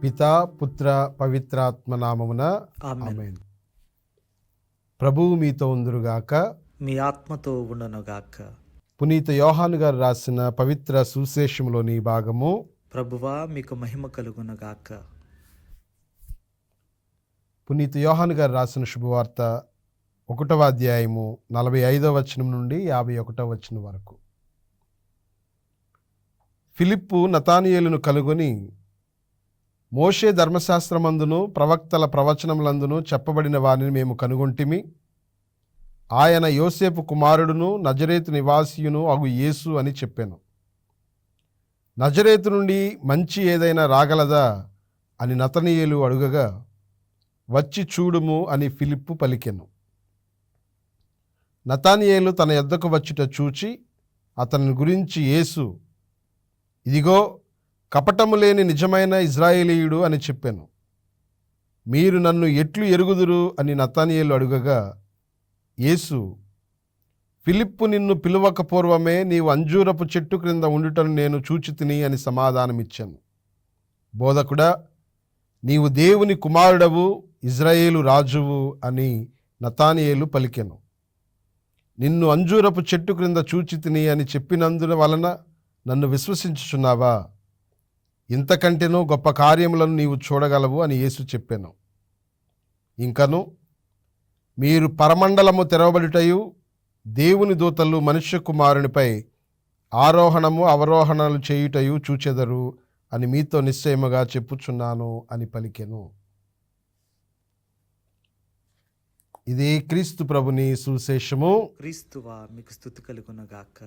పితా పుత్ర పవిత్రాత్మ నామమున ఆమేన్. ప్రభువు మీతో ఉందురుగాక. మీ ఆత్మతో ఉండనుగాక. పునీత యోహాను గారు రాసిన పవిత్ర సువిశేషంలోని భాగము. ప్రభువా మీకు మహిమ కలుగునుగాక. పునీత యోహాను గారు రాసిన శుభవార్త 1వ అధ్యాయము 45వ వచనం నుండి 51వ వచనం వరకు. ఫిలిప్పు నతానియేలును కనుగొని, మోషే ధర్మశాస్త్రమందును ప్రవక్తల ప్రవచనములందును చెప్పబడిన వారిని మేము కనుగొంటిమి. ఆయన యోసేపు కుమారుడును నజరేతు నివాసియును అగు యేసు అని చెప్పాను. నజరేతు నుండి మంచి ఏదైనా రాగలదా అని నతనీయేలు అడుగగా, వచ్చి చూడుము అని ఫిలిప్పు పలికెను. నతానియేలు తన యొద్దకు వచ్చుట చూచి అతని గురించి యేసు, ఇదిగో కపటము లేని నిజమైన ఇజ్రాయేలీయుడు అని చెప్పాను. మీరు నన్ను ఎట్లు ఎరుగుదురు అని నతానియేలు అడుగగా, యేసు, ఫిలిప్పు నిన్ను పిలువక పూర్వమే నీవు అంజూరపు చెట్టు క్రింద ఉండుటను నేను చూచితిని అని సమాధానమిచ్చాను. బోధకుడా, నీవు దేవుని కుమారుడవు, ఇజ్రాయేలు రాజువు అని నతానియేలు పలికెను. నిన్ను అంజూరపు చెట్టు క్రింద చూచితిని అని చెప్పినందున వలన నన్ను విశ్వసించుచున్నావా? ఇంతకంటేనూ గొప్ప కార్యములను నీవు చూడగలవు అని యేసు చెప్పాను. ఇంకను, మీరు పరమండలము తెరవబడుటయు దేవుని దూతలు మనుష్య కుమారునిపై ఆరోహణము అవరోహణలు చేయుటయు చూచెదరు అని మీతో నిశ్చయముగా చెప్పుచున్నాను అని పలికెను. ఇది క్రీస్తు ప్రభుని సువిశేషము. క్రీస్తువా మీకు స్తుతి కలుగునుగాక.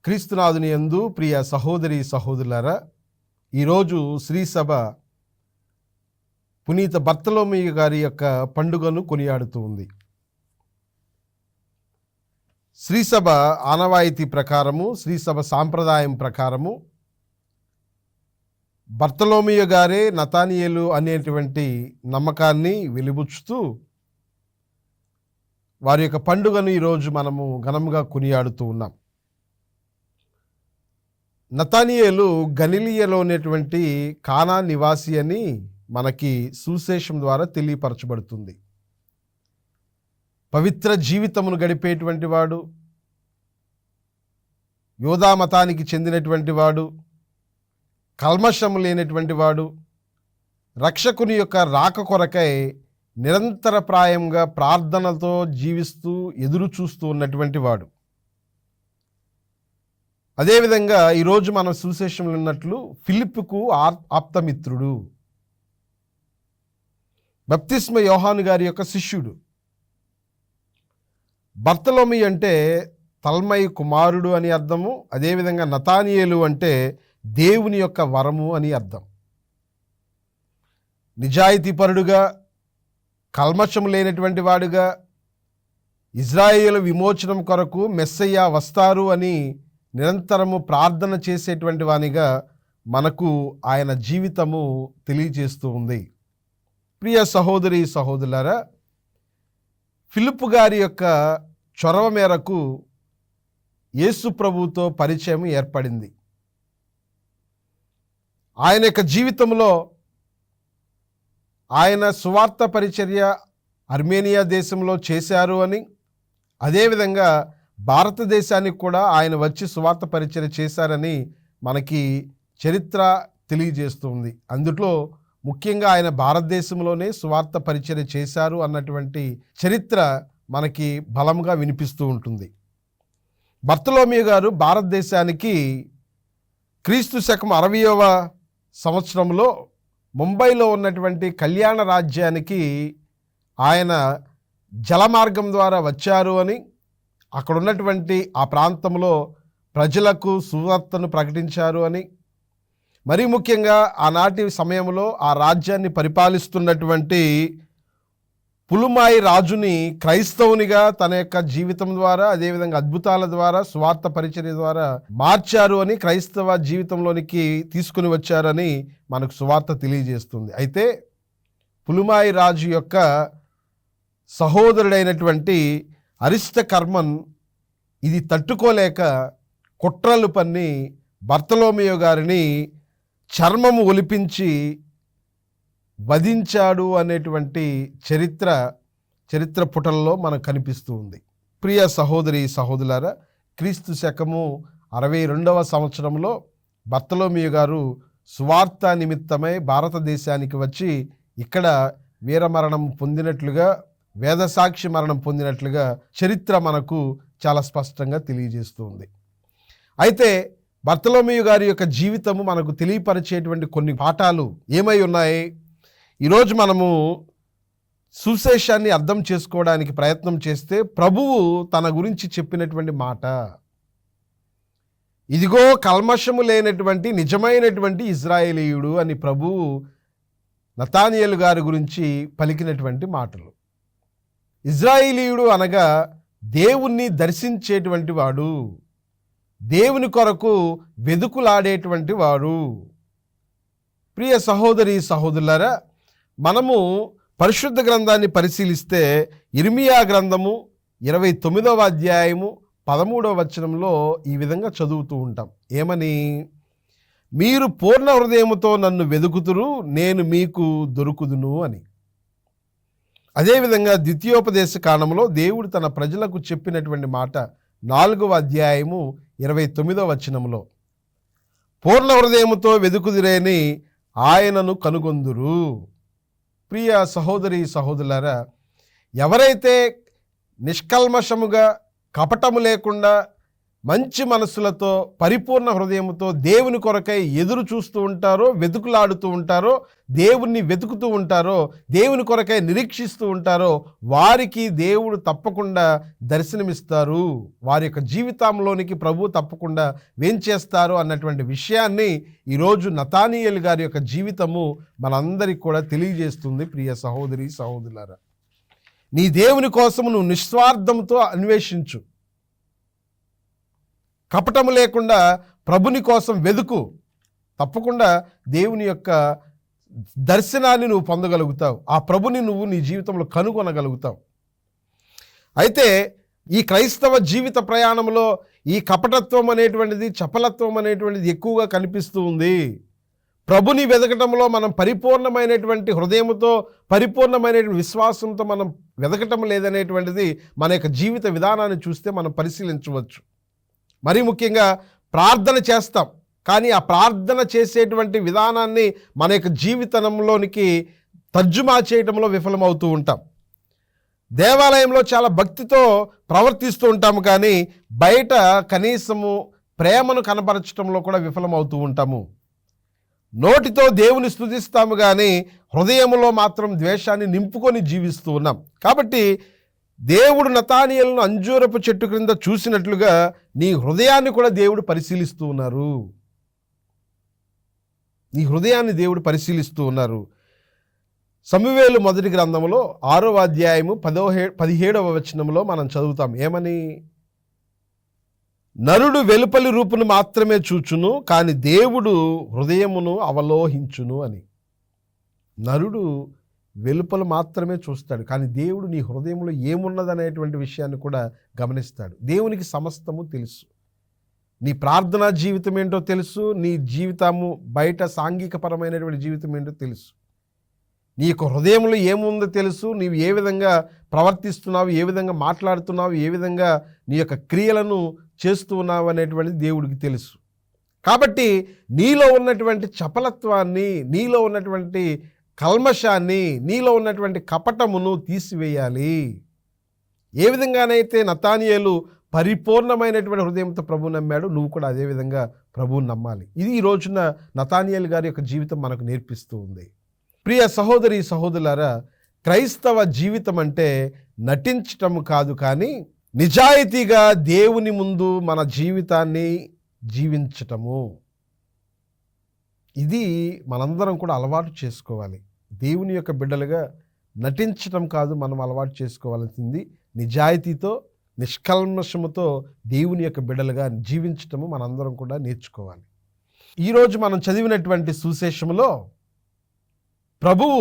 క్రీస్తునాథుని యందు ప్రియ సహోదరి సహోదరులారా, ఈరోజు శ్రీసభ పునీత బర్తలోమేయు గారి యొక్క పండుగను కొనియాడుతూ ఉంది. శ్రీసభ ఆనవాయితీ ప్రకారము, శ్రీసభ సాంప్రదాయం ప్రకారము బర్తలోమేయు గారే నతానియేలు అనేటువంటి నమ్మకాన్ని వెలిబుచ్చుతూ వారి యొక్క పండుగను ఈరోజు మనము ఘనంగా కొనియాడుతూ ఉన్నాం. నతానియేలు గలిలయలో ఉన్నటువంటి కానా నివాసి అని మనకి సువిశేషం ద్వారా తెలియపరచబడుతుంది. పవిత్ర జీవితమును గడిపేటువంటి వాడు, యోధా మతానికి చెందినటువంటి వాడు, కల్మషము లేనటువంటి వాడు, రక్షకుని యొక్క రాక కొరకై నిరంతరప్రాయంగా ప్రార్థనతో జీవిస్తూ ఎదురు చూస్తూ ఉన్నటువంటి వాడు. అదేవిధంగా ఈరోజు మనం సువిశేషంలో ఉన్నట్లు ఫిలిప్పుకు ఆప్తమిత్రుడు, బప్తిస్మ యోహాను గారి యొక్క శిష్యుడు. బర్తలోమేయు అంటే తల్మయి కుమారుడు అని అర్థము. అదేవిధంగా నతానియేలు అంటే దేవుని యొక్క వరము అని అర్థం. నిజాయితీపరుడుగా, కల్మషము లేనటువంటి వాడుగా, ఇజ్రాయేలు విమోచనం కొరకు మెస్సయ్య వస్తారు అని నిరంతరము ప్రార్థన చేసేటువంటి వానిగా మనకు ఆయన జీవితము తెలియజేస్తూ ఉంది. ప్రియ సహోదరి సహోదరులారా, ఫిలిప్పు గారి యొక్క చొరవ మేరకు యేసు ప్రభువుతో పరిచయం ఏర్పడింది. ఆయన యొక్క జీవితంలో ఆయన సువార్త పరిచర్య అర్మేనియా దేశంలో చేశారు అని, అదేవిధంగా భారతదేశానికి కూడా ఆయన వచ్చి సువార్త పరిచర్య చేశారని మనకి చరిత్ర తెలియజేస్తుంది. అందులో ముఖ్యంగా ఆయన భారతదేశంలోనే సువార్త పరిచర్య చేశారు అన్నటువంటి చరిత్ర మనకి బలంగా వినిపిస్తూ ఉంటుంది. బర్తలోమేయు గారు భారతదేశానికి క్రీస్తు శకం 60వ సంవత్సరంలో ముంబైలో ఉన్నటువంటి కళ్యాణ రాజ్యానికి ఆయన జలమార్గం ద్వారా వచ్చారు అని, అక్కడ ఉన్నటువంటి ఆ ప్రాంతంలో ప్రజలకు సువార్తను ప్రకటించారు అని, మరీ ముఖ్యంగా ఆనాటి సమయంలో ఆ రాజ్యాన్ని పరిపాలిస్తున్నటువంటి పులుమాయి రాజుని క్రైస్తవునిగా తన యొక్క జీవితం ద్వారా, అదేవిధంగా అద్భుతాల ద్వారా, సువార్త పరిచర్య ద్వారా మార్చారు అని, క్రైస్తవ జీవితంలోనికి తీసుకుని వచ్చారని మనకు సువార్త తెలియజేస్తుంది. అయితే పులుమాయి రాజు యొక్క సహోదరుడైనటువంటి అరిస్టకర్మన్ ఇది తట్టుకోలేక కుట్రలు పన్ని బర్తలోమేయు గారిని చర్మము ఒలిపించి వధించాడు అనేటువంటి చరిత్ర పుటల్లో మనకు కనిపిస్తూ ఉంది. ప్రియ సహోదరి సహోదరులారా, క్రీస్తు శకము 62వ సంవత్సరంలో బర్తలోమీయు గారు సువార్త నిమిత్తమై భారతదేశానికి వచ్చి ఇక్కడ వీరమరణం పొందినట్లుగా, వేదసాక్షి మరణం పొందినట్లుగా చరిత్ర మనకు చాలా స్పష్టంగా తెలియజేస్తూ ఉంది. అయితే బర్తలోమీయు గారి యొక్క జీవితము మనకు తెలియపరిచేటువంటి కొన్ని పాఠాలు ఏమై ఉన్నాయి? ఈరోజు మనము సువిశేషాన్ని అర్థం చేసుకోవడానికి ప్రయత్నం చేస్తే ప్రభువు తన గురించి చెప్పినటువంటి మాట, ఇదిగో కల్మషము లేనటువంటి నిజమైనటువంటి ఇజ్రాయేలీయుడు అని ప్రభువు నతానియేలు గారి గురించి పలికినటువంటి మాటలు. ఇజ్రాయేలీయుడు అనగా దేవుణ్ణి దర్శించేటువంటి వాడు, దేవుని కొరకు వెదుకులాడేటువంటి వాడు. ప్రియ సహోదరి సహోదరులారా, మనము పరిశుద్ధ గ్రంథాన్ని పరిశీలిస్తే ఇర్మియా గ్రంథము 29వ అధ్యాయము 13వ వచనంలో ఈ విధంగా చదువుతూ ఉంటాం. ఏమని? మీరు పూర్ణ హృదయముతో నన్ను వెదుకుతురు, నేను మీకు దొరుకుదును అని. అదేవిధంగా ద్వితీయోపదేశ కాండములో దేవుడు తన ప్రజలకు చెప్పినటువంటి మాట 4వ అధ్యాయము 29వ వచనంలో, పూర్ణ హృదయముతో వెదుకుదురేని ఆయనను కనుగొందురు. ప్రియ సహోదరి సహోదరులారా, ఎవరైతే నిష్కల్మషముగా, కపటము లేకుండా, మంచి మనస్సులతో, పరిపూర్ణ హృదయముతో దేవుని కొరకై ఎదురు చూస్తూ ఉంటారో, వెతుకులాడుతూ ఉంటారో, దేవుణ్ణి వెతుకుతూ ఉంటారో, దేవుని కొరకై నిరీక్షిస్తూ ఉంటారో, వారికి దేవుడు తప్పకుండా దర్శనమిస్తారు. వారి యొక్క జీవితంలోనికి ప్రభు తప్పకుండా వేంచేస్తారు అన్నటువంటి విషయాన్ని ఈరోజు నతానియేలు గారి యొక్క జీవితము మనందరికీ కూడా తెలియజేస్తుంది. ప్రియ సహోదరి సహోదరులారా, నీ దేవుని కోసం నువ్వు నిస్వార్థంతో అన్వేషించు, కపటము లేకుండా ప్రభుని కోసం వెదుకు, తప్పకుండా దేవుని యొక్క దర్శనాన్ని నువ్వు పొందగలుగుతావు. ఆ ప్రభుని నువ్వు నీ జీవితంలో కనుగొనగలుగుతావు. అయితే ఈ క్రైస్తవ జీవిత ప్రయాణంలో ఈ కపటత్వం అనేటువంటిది, చపలత్వం అనేటువంటిది ఎక్కువగా కనిపిస్తూ ఉంది. ప్రభుని వెదకటంలో మనం పరిపూర్ణమైనటువంటి హృదయంతో, పరిపూర్ణమైనటువంటి విశ్వాసంతో మనం వెదకటం లేదనేటువంటిది మన యొక్క జీవిత విధానాన్ని చూస్తే మనం పరిశీలించవచ్చు. మరీ ముఖ్యంగా ప్రార్థన చేస్తాం, కానీ ఆ ప్రార్థన చేసేటువంటి విధానాన్ని మన యొక్క జీవితంలోనికి తర్జుమా చేయడంలో విఫలమవుతూ ఉంటాం. దేవాలయంలో చాలా భక్తితో ప్రవర్తిస్తూ ఉంటాము, కానీ బయట కనీసము ప్రేమను కనపరచడంలో కూడా విఫలమవుతూ ఉంటాము. నోటితో దేవుని స్తుతిస్తాము, కానీ హృదయంలో మాత్రం ద్వేషాన్ని నింపుకొని జీవిస్తూ ఉన్నాం. కాబట్టి దేవుడు నతానియేలును అంజూరపు చెట్టు క్రింద చూసినట్లుగా నీ హృదయాన్ని కూడా దేవుడు పరిశీలిస్తూ ఉన్నారు. నీ హృదయాన్ని దేవుడు పరిశీలిస్తూ ఉన్నారు. సమూయేలు మొదటి గ్రంథంలో 6వ అధ్యాయము 17వ వచనంలో మనం చదువుతాం. ఏమని? నరుడు వెలుపలి రూపును మాత్రమే చూచును, కానీ దేవుడు హృదయమును అవలోహించును అని. నరుడు వెలుపల మాత్రమే చూస్తాడు, కానీ దేవుడు నీ హృదయంలో ఏమున్నదనేటువంటి విషయాన్ని కూడా గమనిస్తాడు. దేవునికి సమస్తము తెలుసు. నీ ప్రార్థనా జీవితం ఏంటో తెలుసు, నీ జీవితము బయట సాంఘికపరమైనటువంటి జీవితం ఏంటో తెలుసు, నీ యొక్క హృదయంలో ఏముందో తెలుసు, నీవు ఏ విధంగా ప్రవర్తిస్తున్నావు, ఏ విధంగా మాట్లాడుతున్నావు, ఏ విధంగా నీ యొక్క క్రియలను చేస్తూ ఉన్నావు అనేటువంటిది దేవుడికి తెలుసు. కాబట్టి నీలో ఉన్నటువంటి చపలత్వాన్ని, నీలో ఉన్నటువంటి కల్మషాన్ని, నీలో ఉన్నటువంటి కపటమును తీసివేయాలి. ఏ విధంగానైతే నతానియేలు పరిపూర్ణమైనటువంటి హృదయంతో ప్రభువు నమ్మాడు, నువ్వు కూడా అదేవిధంగా ప్రభువుని నమ్మాలి. ఇది ఈ రోజున నతానియేలు గారి యొక్క జీవితం మనకు నేర్పిస్తూ ఉంది. ప్రియ సహోదరి సహోదరులారా, క్రైస్తవ జీవితం అంటే నటించటం కాదు, కానీ నిజాయితీగా దేవుని ముందు మన జీవితాన్ని జీవించటము. ఇది మనందరం కూడా అలవాటు చేసుకోవాలి. దేవుని యొక్క బిడ్డలుగా నటించటం కాదు మనం అలవాటు చేసుకోవాల్సింది, నిజాయితీతో, నిష్కల్మషముతో దేవుని యొక్క బిడ్డలుగా జీవించటము మనందరం కూడా నేర్చుకోవాలి. ఈరోజు మనం చదివినటువంటి సువిశేషములో ప్రభువు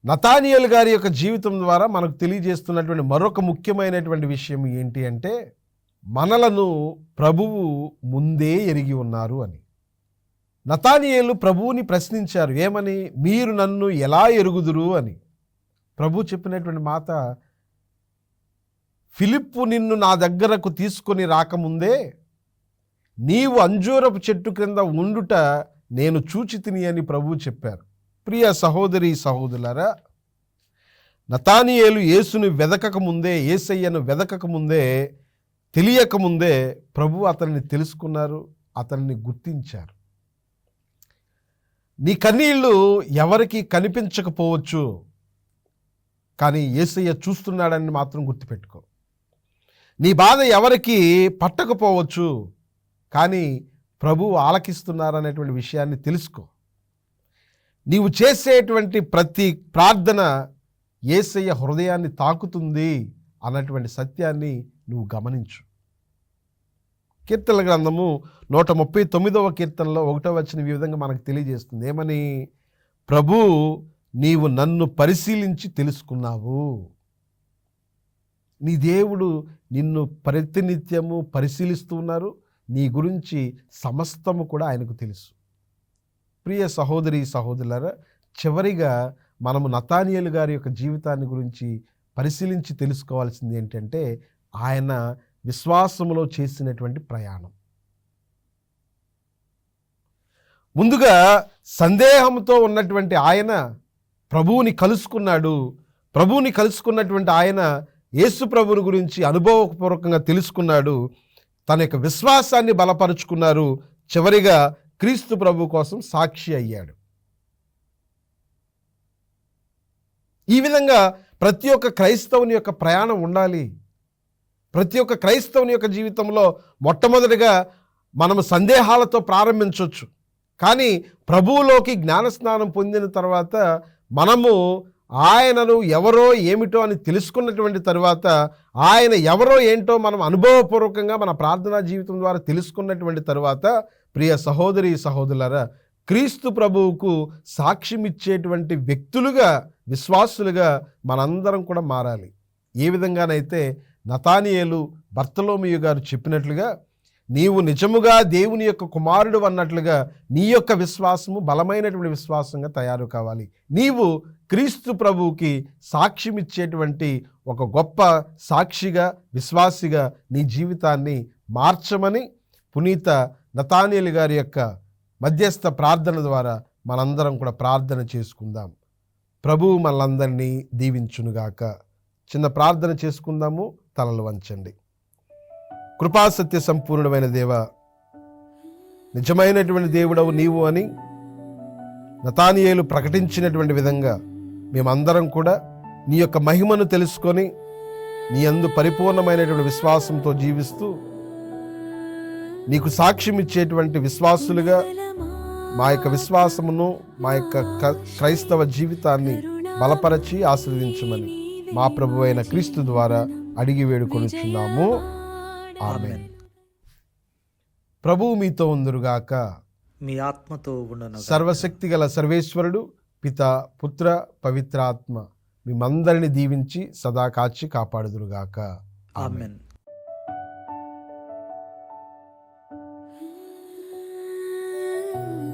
నతానియేలు గారి యొక్క జీవితం ద్వారా మనకు తెలియజేస్తున్నటువంటి మరొక ముఖ్యమైనటువంటి విషయం ఏంటి అంటే, మనలను ప్రభువు ముందే ఎరిగి ఉన్నారు అని. నతానియేలు ప్రభువుని ప్రశ్నించారు, ఏమని? మీరు నన్ను ఎలా ఎరుగుదురు అని. ప్రభు చెప్పినటువంటి మాట, ఫిలిప్పు నిన్ను నా దగ్గరకు తీసుకొని రాకముందే నీవు అంజూరపు చెట్టు క్రింద ఉండుట నేను చూచి తిని అని ప్రభువు చెప్పారు. ప్రియ సహోదరి సహోదరులారా, నతానియేలు యేసును వెదకకముందే, యేసయ్యను వెదకకముందే, తెలియకముందే ప్రభు అతన్ని తెలుసుకున్నారు, అతన్ని గుర్తించారు. నీ కన్నీళ్ళు ఎవరికి కనిపించకపోవచ్చు, కానీ యేసయ్య చూస్తున్నాడని మాత్రం గుర్తుపెట్టుకో. నీ బాధ ఎవరికి పట్టకపోవచ్చు, కానీ ప్రభువు ఆలకిస్తున్నారనేటువంటి విషయాన్ని తెలుసుకో. నీవు చేసేటువంటి ప్రతి ప్రార్థన యేసయ్య హృదయాన్ని తాకుతుంది అన్నటువంటి సత్యాన్ని నువ్వు గమనించు. కీర్తనల గ్రంథము 139వ కీర్తనలో 1వ వచనం ఈ విధంగా మనకు తెలియజేస్తుంది, ఏమని? ప్రభు, నీవు నన్ను పరిశీలించి తెలుసుకున్నావు. నీ దేవుడు నిన్ను ప్రతినిత్యము పరిశీలిస్తూ ఉన్నారు. నీ గురించి సమస్తము కూడా ఆయనకు తెలుసు. ప్రియ సహోదరి సహోదరులారా, చివరిగా మనము నతానియేలు గారి యొక్క జీవితాన్ని గురించి పరిశీలించి తెలుసుకోవాల్సింది ఏంటంటే, ఆయన విశ్వాసములో చేసినటువంటి ప్రయాణం. ముందుగా సందేహంతో ఉన్నటువంటి ఆయన ప్రభువుని కలుసుకున్నాడు. ప్రభువుని కలుసుకున్నటువంటి ఆయన యేసు ప్రభువుని గురించి అనుభవపూర్వకంగా తెలుసుకున్నాడు. తన యొక్క విశ్వాసాన్ని బలపరుచుకున్నారు. చివరిగా క్రీస్తు ప్రభు కోసం సాక్షి అయ్యాడు. ఈ విధంగా ప్రతి ఒక్క క్రైస్తవుని యొక్క ప్రయాణం ఉండాలి. ప్రతి ఒక్క క్రైస్తవుని యొక్క జీవితంలో మొట్టమొదటిగా మనము సందేహాలతో ప్రారంభించవచ్చు, కానీ ప్రభువులోకి జ్ఞానస్నానం పొందిన తర్వాత మనము ఆయనను ఎవరో ఏమిటో అని తెలుసుకున్నటువంటి తర్వాత, ఆయన ఎవరో ఏంటో మనం అనుభవపూర్వకంగా మన ప్రార్థనా జీవితం ద్వారా తెలుసుకున్నటువంటి తర్వాత, ప్రియ సహోదరి సహోదరులారా, క్రీస్తు ప్రభువుకు సాక్ష్యం ఇచ్చేటువంటి వ్యక్తులుగా, విశ్వాసులుగా మనందరం కూడా మారాలి. ఏ విధంగానైతే నతానియేలు బర్తలోమీయు గారు చెప్పినట్లుగా, నీవు నిజముగా దేవుని యొక్క కుమారుడు అన్నట్లుగా నీ యొక్క విశ్వాసము బలమైనటువంటి విశ్వాసంగా తయారు కావాలి. నీవు క్రీస్తు ప్రభువుకి సాక్ష్యం ఇచ్చేటువంటి ఒక గొప్ప సాక్షిగా, విశ్వాసిగా నీ జీవితాన్ని మార్చమని పునీత నతానియేలు గారి యొక్క మధ్యస్థ ప్రార్థన ద్వారా మనందరం కూడా ప్రార్థన చేసుకుందాం. ప్రభువు మనలందరినీ దీవించునుగాక. చిన్న ప్రార్థన చేసుకుందాము. తలలు వంచండి. కృపాసత్య సంపూర్ణమైన దేవ, నిజమైనటువంటి దేవుడవు నీవు అని నతానియేలు ప్రకటించినటువంటి విధంగా మేమందరం కూడా నీ యొక్క మహిమను తెలుసుకొని నీ యందు పరిపూర్ణమైనటువంటి విశ్వాసంతో జీవిస్తూ నీకు సాక్ష్యం ఇచ్చేటువంటి విశ్వాసులుగా మా యొక్క విశ్వాసమును, మా యొక్క క్రైస్తవ జీవితాన్ని బలపరచి ఆశీర్వదించమని మా ప్రభువైన క్రీస్తు ద్వారా అడిగి వేడుకొనుచున్నాము. ఆమేన్. ప్రభువు మీతో ఉందురుగాక. మీ ఆత్మతో ఉండను. సర్వశక్తి గల సర్వేశ్వరుడు పిత, పుత్ర, పవిత్రాత్మ మిమ్మందరిని దీవించి సదా కాచి కాపాడుదురుగాక. ఆమేన్. Ah